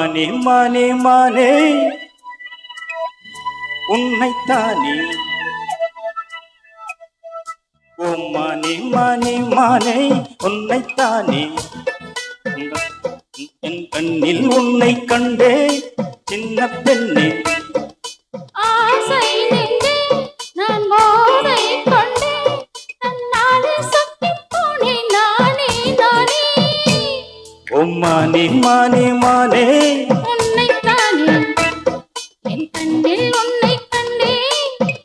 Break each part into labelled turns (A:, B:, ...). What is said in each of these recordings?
A: மானே மானே மானே உன்னைத்தானே. ஓ மானே மானே மானே உன்னைத்தானே. என் கண்ணில் உன்னை கண்டே சின்ன பெண்ணே.
B: ஆசை நெஞ்சே நான் போதை கொண்டே தன்னாலே சத்திப் போனேன் நானே நானே.
A: ஓ மானே மானே மானே
B: உன்னைத்தானே என் கண்ணில் உன்னை கண்டே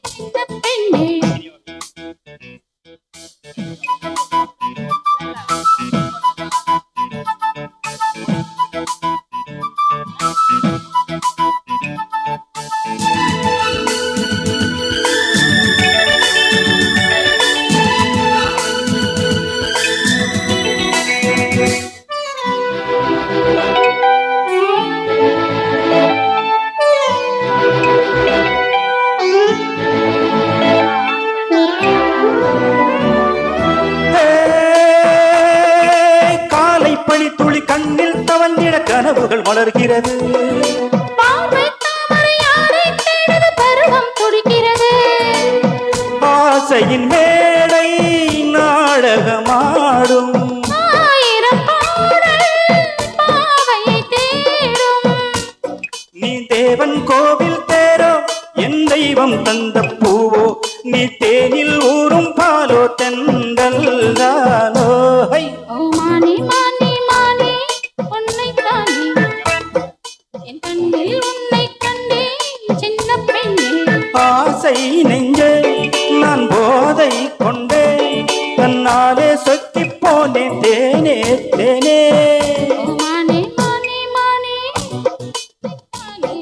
B: சின்ன பெண்ணே.
A: பனி துளி கண்ணில் தவழ்ந்திட கனவுகள் மலர்கிறது.
B: பருவம் துடிக்கிறது.
A: ஆசையின் மேடை நாடகமாடும்.
B: ஆயிரம் பாடல் பாவையை தேடும்.
A: நீ தேவன் கோவில் தேரோ என் தெய்வம் தந்த பூவோ. நீ தேனில் ஊறும் பாலோ தென்றல் தானோ.
B: ஓ மானே மானே மானே உன்னைத்தானே என் கண்ணில் உன்னை கண்டே சின்ன பெண்ணே.
A: ஆசை நெஞ்சே நான் போதை கொண்டே தன்னாலே சொக்கிப் போனேன் தேனே தேனே.
B: ஓ மானே மானே மானே உன்னைத்தானே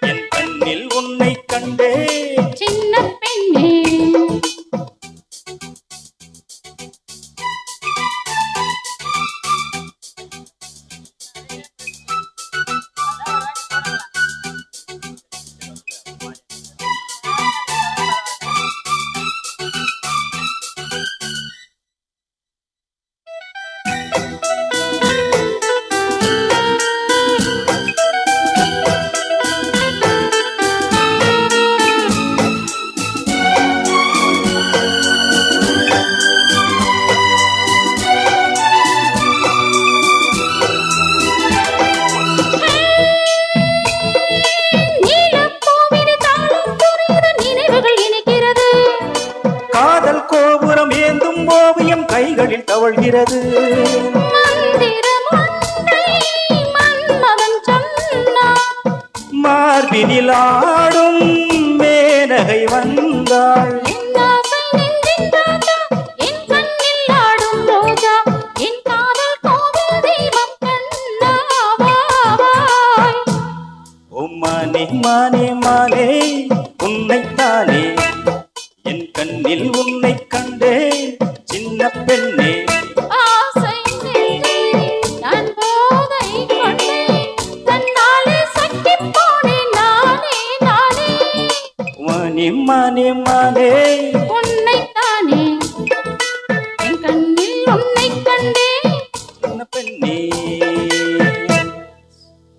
A: என் கண்ணில் உன்னை கண்டே
B: சின்ன பெண்ணே.
A: காதல் கோபுரம் ஏந்தும் ஓவியம் கைகளில் தவழ்கிறது. மார்பினில் ஆடும் மேனகை வந்தாள். ஓ மானே மானே மானே உன்னைத்தானே என் கண்ணில் உன்னை கண்டே சின்ன பெண்ணே. மானே மானே மானே